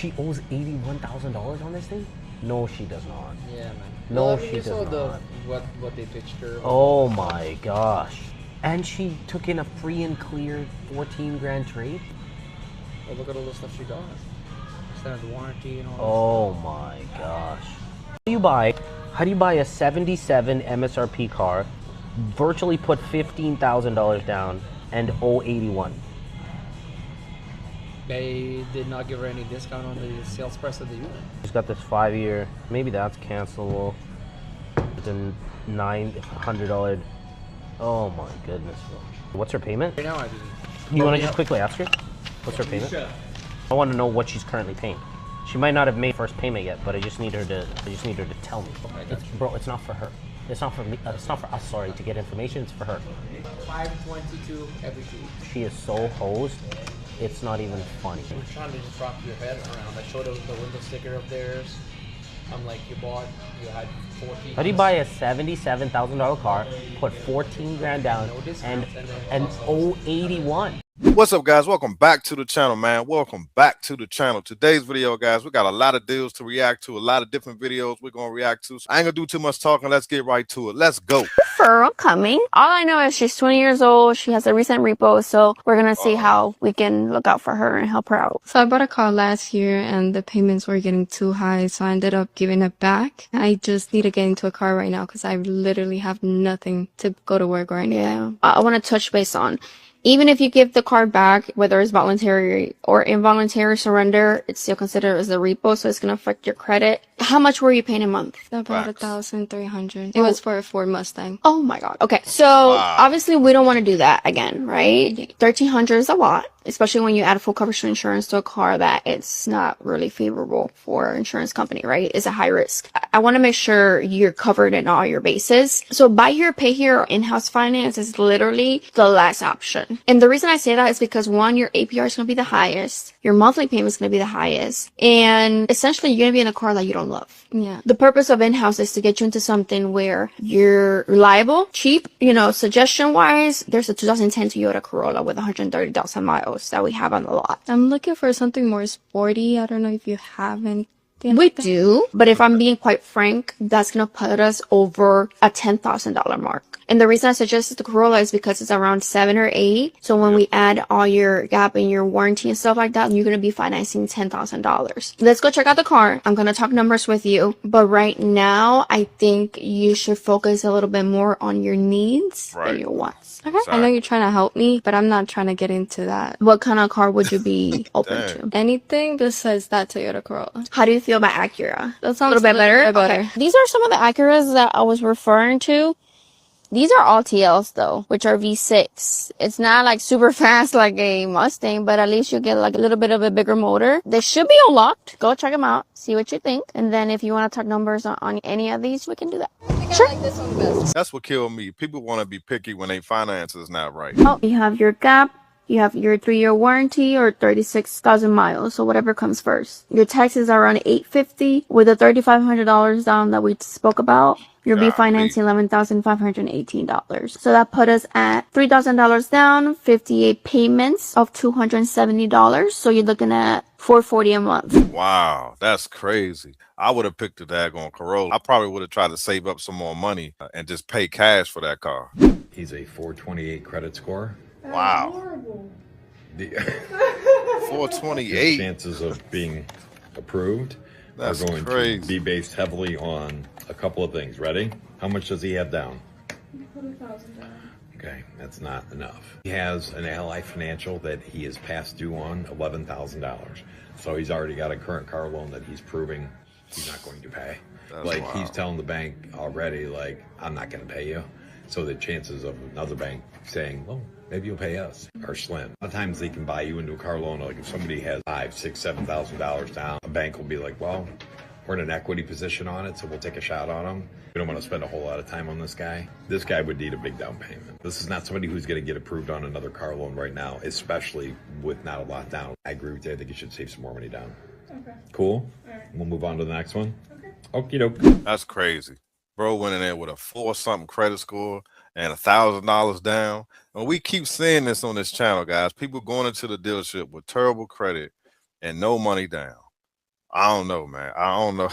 She owes $81,000 on this thing? No, she does not. Yeah, man. No, well, I mean, she you does saw not. what they pitched her. Oh my gosh. And she took in a free and clear 14 grand trade? Well, look at all the stuff she got. Extended warranty and all Oh my gosh. How do you buy a 77 MSRP car, virtually put $15,000 down, and owe 81? They did not give her any discount on the sales price of the unit. She's got this 5-year, maybe that's cancelable. It's a $900. Oh my goodness. What's her payment? Right now, I mean, You want to just quickly ask her? What's her payment? Sure. I want to know what she's currently paying. She might not have made first payment yet, but I just need her to tell me. Bro, it's not for her. It's not for me. It's not for us. Sorry, to get information. It's for her. 522 every 2 weeks. She is so hosed. It's not even funny. I'm trying to just wrap your head around. I showed her the window sticker of theirs. I'm like, you had 14. How do you buy a $77,000 car, put 14 grand down, and owe 81? What's up, guys? Welcome back to the channel, man. Welcome back to the channel. Today's video, guys, we got a lot of deals to react to, a lot of different videos we're gonna react to. So I ain't gonna do too much talking. Let's get right to it. Let's go. Referral coming. All I know is she's 20 years old. She has a recent repo, so we're gonna see how we can look out for her and help her out. So I bought a car last year and the payments were getting too high, so I ended up giving it back. I just need to get into a car right now because I literally have nothing to go to work or anything. Yeah. I want to touch base on, even if you give the car back, whether it's voluntary or involuntary surrender, it's still considered as a repo, so it's going to affect your credit. How much were you paying a month? About 1,300. It was for a Ford Mustang. Oh my God. Okay. So obviously we don't want to do that again, right? 1,300 is a lot, especially when you add full coverage insurance to a car that it's not really favorable for insurance company, right? It's a high risk. I want to make sure you're covered in all your bases. So buy here, pay here, or in-house finance is literally the last option. And the reason I say that is because one, your APR is going to be the highest. Your monthly payment is going to be the highest. And essentially you're going to be in a car that you don't love. Yeah. The purpose of in-house is to get you into something where you're reliable, cheap, suggestion wise. There's a 2010 Toyota Corolla with 130,000 miles that we have on the lot. I'm looking for something more sporty. I don't know if you have anything. We do, but if I'm being quite frank, that's going to put us over a $10,000 mark. And the reason I suggest the Corolla is because it's around 7 or 8. So when we add all your gap and your warranty and stuff like that, you're going to be financing $10,000. Let's go check out the car. I'm going to talk numbers with you. But right now, I think you should focus a little bit more on your needs than your wants. Okay. I know you're trying to help me, but I'm not trying to get into that. What kind of car would you be open to? Anything besides that Toyota Corolla. How do you feel about Acura? That sounds a little bit better. Okay. These are some of the Acuras that I was referring to. These are all TLs though, which are V6. It's not like super fast like a Mustang, but at least you get like a little bit of a bigger motor. They should be unlocked. Go check them out. See what you think. And then if you want to talk numbers on any of these, we can do that. Sure. I like this one best. That's what killed me. People want to be picky when they finances not right. Oh, you have your gap. You have your 3-year warranty or 36,000 miles, so whatever comes first. Your taxes are around $850 with the $3,500 down that we spoke about. You'll be financing $11,518. So that put us at $3,000 down, 58 payments of $270. So you're looking at $440 a month. Wow, that's crazy. I would have picked the daggone Corolla. I probably would have tried to save up some more money and just pay cash for that car. He's a 428 credit score. Wow. The 428. Chances of being approved are going to be based heavily on a couple of things. Ready? How much does he have down? Okay, that's not enough. He has an Ally Financial that he is past due on $11,000. So he's already got a current car loan that he's proving he's not going to pay. That's like wild. He's telling the bank already, like, I'm not going to pay you. So the chances of another bank saying, well, maybe you'll pay us, are slim. A lot of times they can buy you into a car loan. Like if somebody has $5,000, $6,000, $7,000 down, a bank will be like, well, we're in an equity position on it, so we'll take a shot on them. We don't want to spend a whole lot of time on this guy. This guy would need a big down payment. This is not somebody who's going to get approved on another car loan right now, especially with not a lot down. I agree with you. I think you should save some more money down. Okay. Cool? All right. We'll move on to the next one. Okay. Okie doke. That's crazy. Bro went in there with a 4-something credit score and $1,000 down. And we keep seeing this on this channel, guys. People going into the dealership with terrible credit and no money down. I don't know, man. I don't know.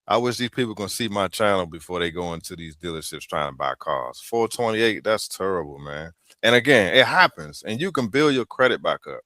I wish these people can see my channel before they go into these dealerships trying to buy cars. 428, that's terrible, man. And again, it happens, and you can build your credit back up.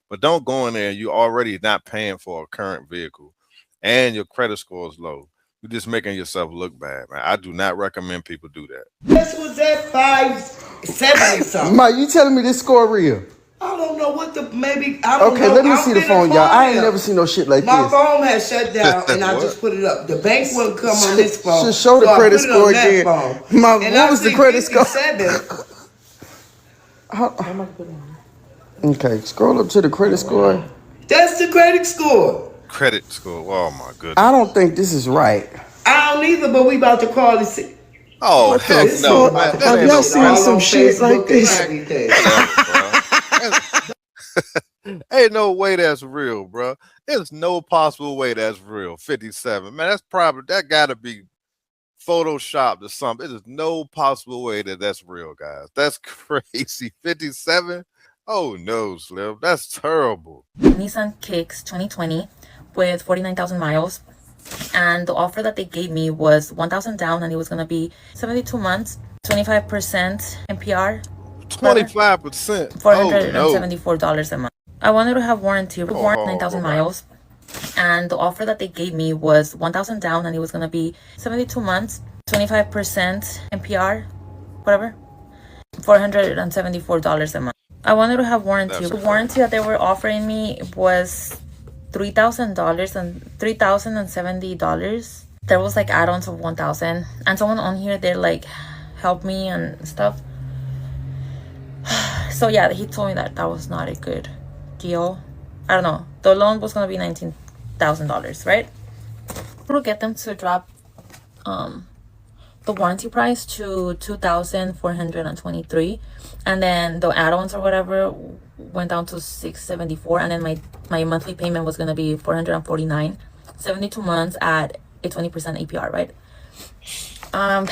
But don't go in there and you're already not paying for a current vehicle and your credit score is low. You're just making yourself look bad, man. I do not recommend people do that. This was at 570 something. Ma, you telling me this score real? I don't know what the maybe. I don't Okay, know. let me see the phone, y'all. I ain't never seen no shit like My this. phone had shut down, and I just put it up. The bank wouldn't come on this phone. Show the so credit I put it score on that again. phone. Ma, And what I was the see credit score? 57. Okay, scroll up to the credit score. That's the credit score. Credit score. Oh my goodness. I don't think this is right. I don't either, but we about to call and see. Oh heck This no, is man. about That to ain't y'all no seen all some on shit like Facebook this? and everything. Ain't no way that's real, bro. There's no possible way that's real. 57, man. That gotta be photoshopped or something. There's no possible way that that's real, guys. That's crazy. 57. Oh no, Slim. That's terrible. Nissan Kicks 2020 with 49,000 miles, and the offer that they gave me was 1,000 down, and it was gonna be 72 months, 25% MPR, 25%. $474 a month. I wanted to have warranty with 9,000 miles, and the offer that they gave me was 1,000 down, and it was gonna be 72 months, 25% MPR, whatever, $474 a month. I wanted to have warranty. The warranty that they were offering me was $3,000 and $3,070. There was like add-ons of 1,000, and someone on here, they like helped me and stuff. So yeah, he told me that was not a good deal. I don't know. The loan was gonna be $19,000, right? We'll get them to drop the warranty price to $2,423, and then the add-ons or whatever went down to $674, and then my monthly payment was gonna be $449, 72 months at a 20% APR, right? But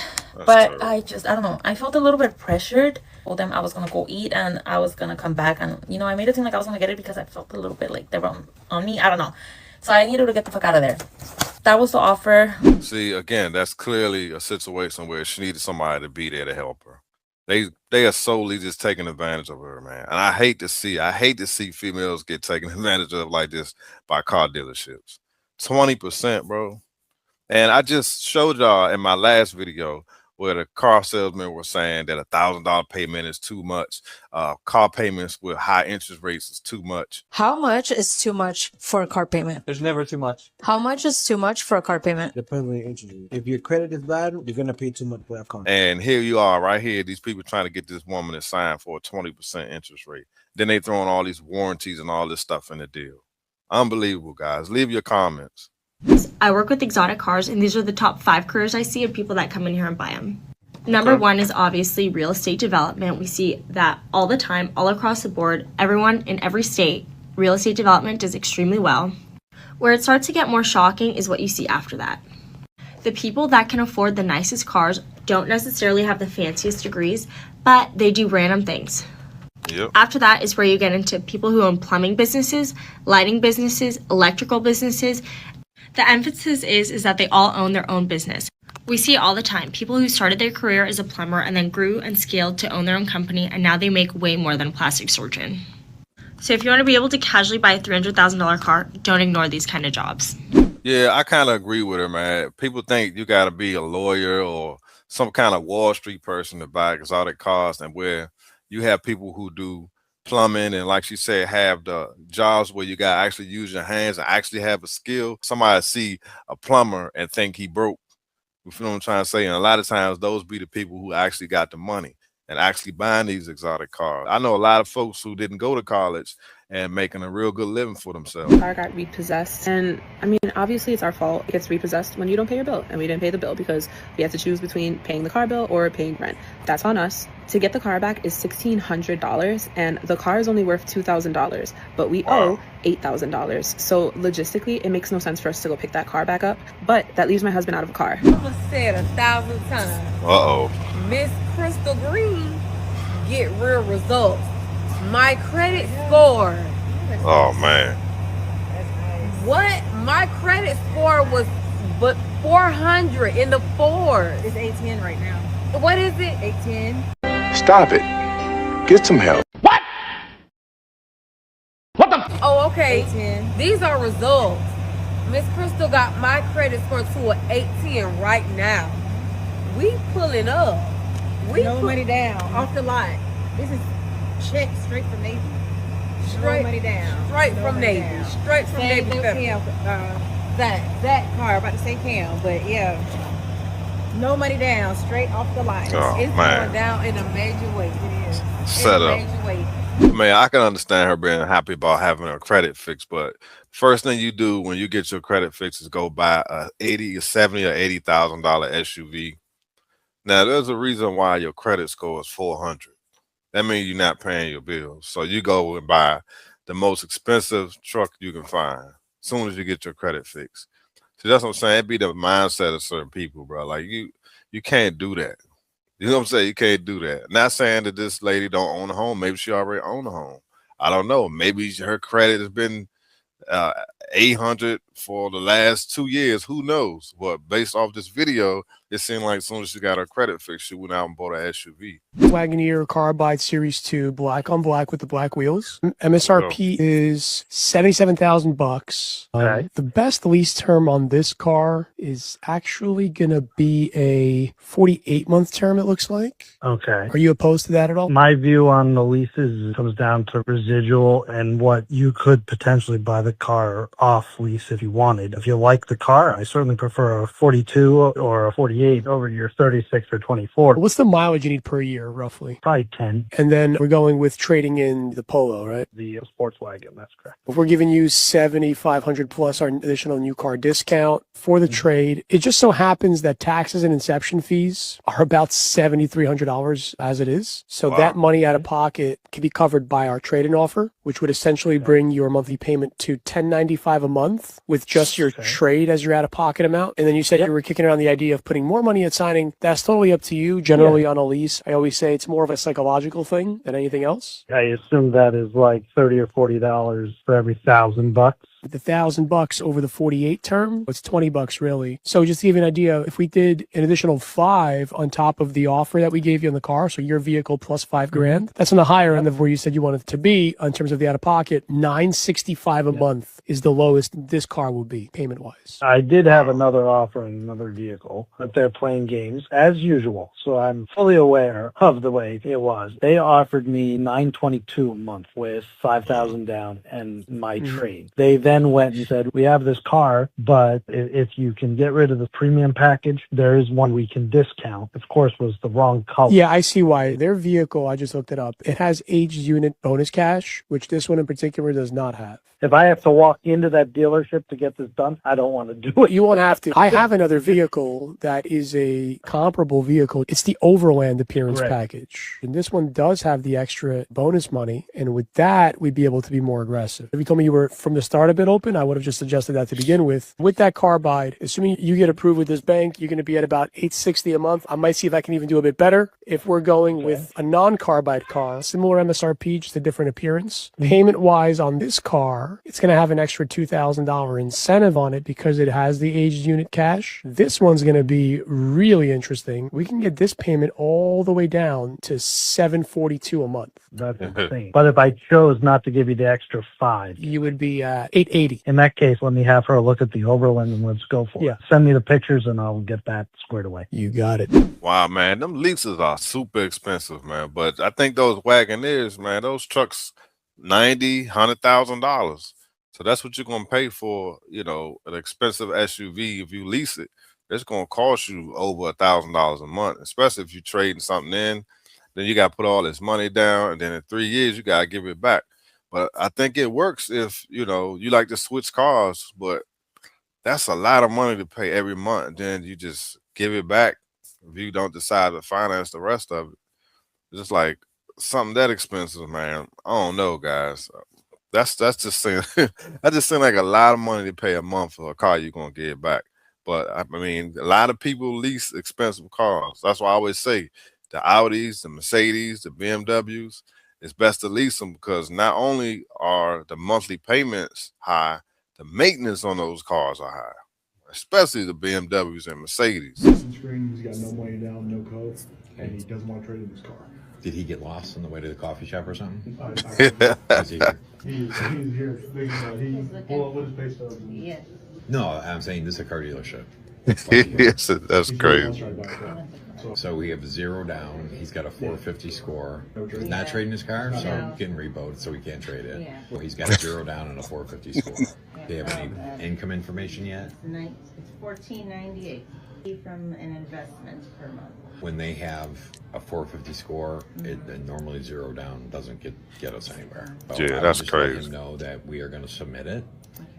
I don't know. I felt a little bit pressured. I told them I was gonna go eat and I was gonna come back, and I made it seem like I was gonna get it because I felt a little bit like they were on me. I don't know. So I needed to get the fuck out of there. That was the offer. See, again, that's clearly a situation where she needed somebody to be there to help her. They are solely just taking advantage of her, man. And I hate to see females get taken advantage of like this by car dealerships. 20%, bro. And I just showed y'all in my last video where the car salesmen were saying that $1,000 payment is too much. Car payments with high interest rates is too much. How much is too much for a car payment? There's never too much. How much is too much for a car payment? Depends on your interest rate. If your credit is bad, you're gonna pay too much for that car. And here you are right here, these people trying to get this woman to sign for a 20% interest rate. Then they throwing all these warranties and all this stuff in the deal. Unbelievable, guys. Leave your comments. I work with exotic cars, and these are the top 5 careers I see of people that come in here and buy them. Number 1 is obviously real estate development. We see that all the time, all across the board. Everyone in every state, real estate development does extremely well. Where it starts to get more shocking is what you see after that. The people that can afford the nicest cars don't necessarily have the fanciest degrees, but they do random things. Yep. After that is where you get into people who own plumbing businesses, lighting businesses, electrical businesses. The emphasis is that they all own their own business. We see it all the time. People who started their career as a plumber and then grew and scaled to own their own company, and now they make way more than a plastic surgeon. So if you want to be able to casually buy a $300,000 car, don't ignore these kind of jobs. Yeah, I kind of agree with her, man. People think you got to be a lawyer or some kind of Wall Street person to buy exotic cars, and where you have people who do plumbing and, like she said, have the jobs where you got to actually use your hands and actually have a skill. Somebody see a plumber and think he broke. You feel what I'm trying to say? And a lot of times those be the people who actually got the money and actually buying these exotic cars. I know a lot of folks who didn't go to college and making a real good living for themselves. The car got repossessed, and I mean, obviously it's our fault. It gets repossessed when you don't pay your bill, and we didn't pay the bill because we had to choose between paying the car bill or paying rent. That's on us. To get the car back is $1,600, and the car is only worth $2,000, but we owe $8,000. So logistically, it makes no sense for us to go pick that car back up, but that leaves my husband out of a car. I said 1,000 times. Uh-oh. Miss Crystal Green, get real results. My credit score. Oh, man. What? My credit score was but 400 in the fours. It's 810 right now. What is it? 810. Stop it. Get some help. Oh, okay. 810. These are results. Miss Crystal got my credit score to an 810 right now. We pulling up. We No money down. off the lot. This is check straight from Navy. Straight No money down. Straight No from money Navy. down. Straight from Same Navy. thing Federal. Cam, That car, about to say Cam, but yeah. No money down, straight off the line. Oh, it's man. going down in a major way. It is. Set in a up. major way. Man, I can understand her being happy about having a credit fix, but first thing you do when you get your credit fix is go buy a 80, 70, or $80,000 SUV. Now, there's a reason why your credit score is 400. That means you're not paying your bills. So you go and buy the most expensive truck you can find as soon as you get your credit fix. See, that's what I'm saying. It be the mindset of certain people, bro. Like you can't do that. You know what I'm saying? You can't do that. Not saying that this lady don't own a home. Maybe she already own a home. I don't know. Maybe her credit has been 800 for the last 2 years. Who knows? But based off this video, it seemed like as soon as she got her credit fixed, she went out and bought an SUV. Wagoneer Carbide Series 2, black on black with the black wheels. MSRP is $77,000. Okay. The best lease term on this car is actually gonna be a 48-month term, it looks like. Okay. Are you opposed to that at all? My view on the leases comes down to residual and what you could potentially buy the car off lease if you wanted. If you like the car, I certainly prefer a 42 or a 48 over your 36 or 24. What's the mileage you need per year, roughly? Probably 10. And then we're going with trading in the Polo, right? The sports wagon, that's correct. If we're giving you $7,500 plus our additional new car discount for the trade, it just so happens that taxes and inception fees are about $7,300 as it is. So that money out of pocket can be covered by our trade-in offer, which would essentially bring your monthly payment to $1,095 a month with just your trade as your out-of-pocket amount. And then you said you were kicking around the idea of putting more money at signing. That's totally up to you. Generally on a lease, I always say it's more of a psychological thing than anything else. I assume that is like $30 or $40 for every $1,000. The $1,000 over the 48 term, it's $20 really. So just to give you an idea, if we did an additional $5 on top of the offer that we gave you on the car, so your vehicle plus $5,000, that's on the higher end of where you said you wanted it to be in terms of the out of pocket. $965 a month is the lowest this car will be payment wise. I did have another offer in another vehicle, but they're playing games as usual. So I'm fully aware of the way it was. They offered me $922 a month with $5,000 down and my trade. They then went and said, we have this car, but if you can get rid of the premium package, there is one we can discount. Of course, was the wrong color. Yeah, I see why. Their vehicle, I just looked it up. It has aged unit bonus cash, which this one in particular does not have. If I have to walk into that dealership to get this done, I don't want to do it. You won't have to. I have another vehicle that is a comparable vehicle. It's the Overland Appearance Package. And this one does have the extra bonus money. And with that, we'd be able to be more aggressive. If you told me you were from the start a bit open, I would have just suggested that to begin with. With that Carbide, assuming you get approved with this bank, you're going to be at about $860 a month. I might see if I can even do a bit better. If we're going with a non-Carbide car, similar MSRP, just a different appearance. Payment-wise on this car, it's going to have an extra $2,000 incentive on it because it has the aged unit cash. This one's going to be really interesting. We can get this payment all the way down to $742 a month. That's insane. But if I chose not to give you the extra $5, you would be at $880. In that case, let me have her look at the Overland and let's go for it. Send me the pictures and I'll get that squared away. You got it. Wow, man, them leases are super expensive, man. But I think those Wagoneers, man, those trucks, $90,000-$100,000. So that's what you're gonna pay for, you know, an expensive SUV. If you lease it, it's gonna cost you over $1,000 a month, especially if you're trading something in. Then you gotta put all this money down, and then in 3 years you gotta give it back. But I think it works if you know you like to switch cars, but that's a lot of money to pay every month. Then you just give it back if you don't decide to finance the rest of it. It's just like something that expensive, man. I don't know, guys. That's just saying that just seems like a lot of money to pay a month for a car you're gonna get back. But I mean, a lot of people lease expensive cars. That's why I always say the Audis, the Mercedes, the BMWs, it's best to lease them because not only are the monthly payments high, the maintenance on those cars are high, especially the BMWs and Mercedes. He's got no money down, no code, and he doesn't want to trade in his car. Did he get lost on the way to the coffee shop or something? He's here. He pulled up with his pay stubs. Yes. No, I'm saying this is a car dealership. Yes, that's crazy. So we have 0 down. He's got a 450 score. He's not trading his car, so getting repoed, so he can't trade it. Well, he's got a 0 down and a 450 score. Do you have any income information yet? It's $14.98 from an investment per month. When they have a 450 score, it normally 0 down doesn't get us anywhere. So Yeah, I would that's just let crazy. him know that we are going to submit it,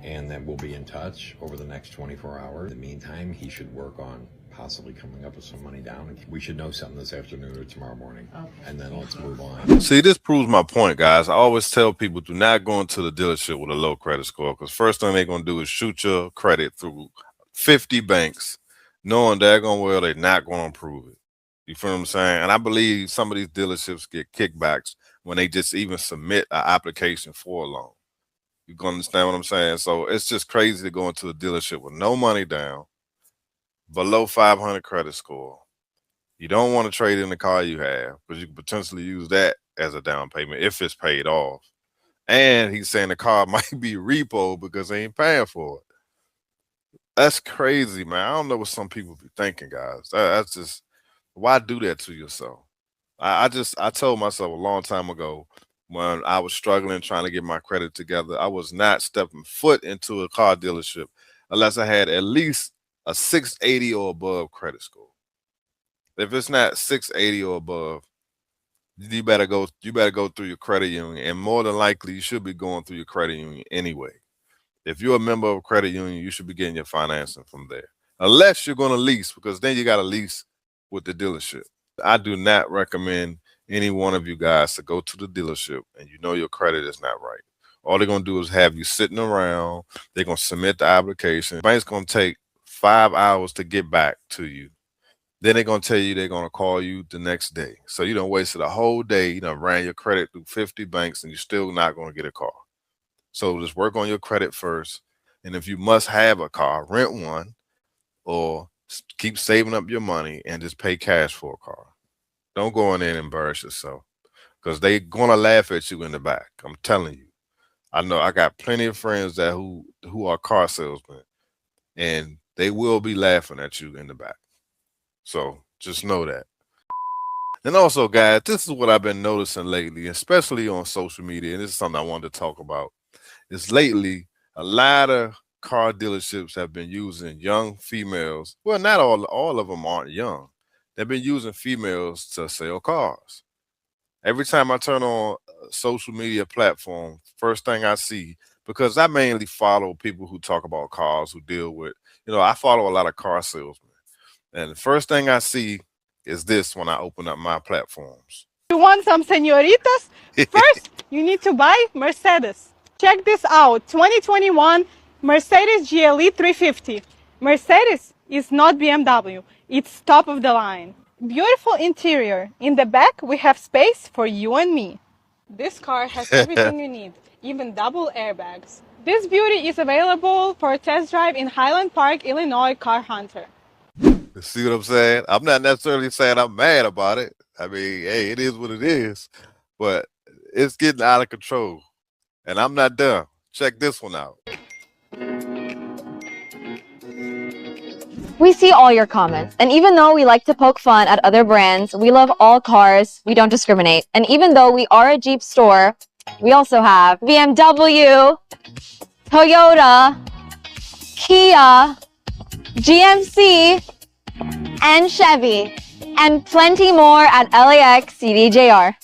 and that we'll be in touch over the next 24 hours. In the meantime, he should work on possibly coming up with some money down. We should know something this afternoon or tomorrow morning, and then let's move on. See, this proves my point, guys. I always tell people, do not go into the dealership with a low credit score, because first thing they're going to do is shoot your credit through 50 banks, knowing they're not going to approve it. You feel what I'm saying? And I believe some of these dealerships get kickbacks when they just even submit an application for a loan. You can understand what I'm saying? So it's just crazy to go into a dealership with no money down, below 500 credit score. You don't want to trade in the car you have, because you can potentially use that as a down payment if it's paid off. And he's saying the car might be repo because they ain't paying for it. That's crazy, man. I don't know what some people be thinking, guys. That's just, why do that to yourself? I told myself a long time ago, when I was struggling trying to get my credit together, I was not stepping foot into a car dealership unless I had at least a 680 or above credit score. If it's not 680 or above, you better go through your credit union, and more than likely you should be going through your credit union anyway. If you're a member of a credit union, you should be getting your financing from there, unless you're going to lease, because then you got to lease with the dealership. I do not recommend any one of you guys to go to the dealership and you know your credit is not right. All they're going to do is have you sitting around. They're going to submit the application. The bank's going to take 5 hours to get back to you. Then they're going to tell you they're going to call you the next day. So you done wasted a whole day. You done ran your credit through 50 banks and you're still not going to get a car. So just work on your credit first. And if you must have a car, rent one, or keep saving up your money and just pay cash for a car. Don't go in there and embarrass yourself, because they're going to laugh at you in the back. I'm telling you. I know I got plenty of friends that who are car salesmen, and they will be laughing at you in the back. So just know that. And also, guys, this is what I've been noticing lately, especially on social media, and this is something I wanted to talk about. Is lately a lot of car dealerships have been using young females. Well, not all of them aren't young. They've been using females to sell cars. Every time I turn on a social media platform, first thing I see, because I mainly follow people who talk about cars, who deal with, I follow a lot of car salesmen. And the first thing I see is this when I open up my platforms. You want some senoritas? First, you need to buy Mercedes. Check this out, 2021 Mercedes GLE 350. Mercedes is not BMW, it's top of the line. Beautiful interior. In the back, we have space for you and me. This car has everything you need, even double airbags. This beauty is available for a test drive in Highland Park, Illinois Car Hunter. See what I'm saying? I'm not necessarily saying I'm mad about it. I mean, hey, it is what it is, but it's getting out of control. And I'm not done. Check this one out. We see all your comments, and even though we like to poke fun at other brands, we love all cars, we don't discriminate. And even though we are a Jeep store, we also have BMW, Toyota, Kia, GMC, and Chevy, and plenty more at LAX CDJR.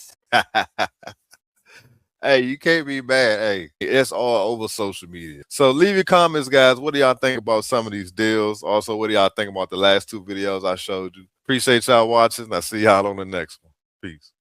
Hey, you can't be mad. Hey, it's all over social media. So leave your comments, guys. What do y'all think about some of these deals? Also, what do y'all think about the last two videos I showed you? Appreciate y'all watching. I'll see y'all on the next one. Peace.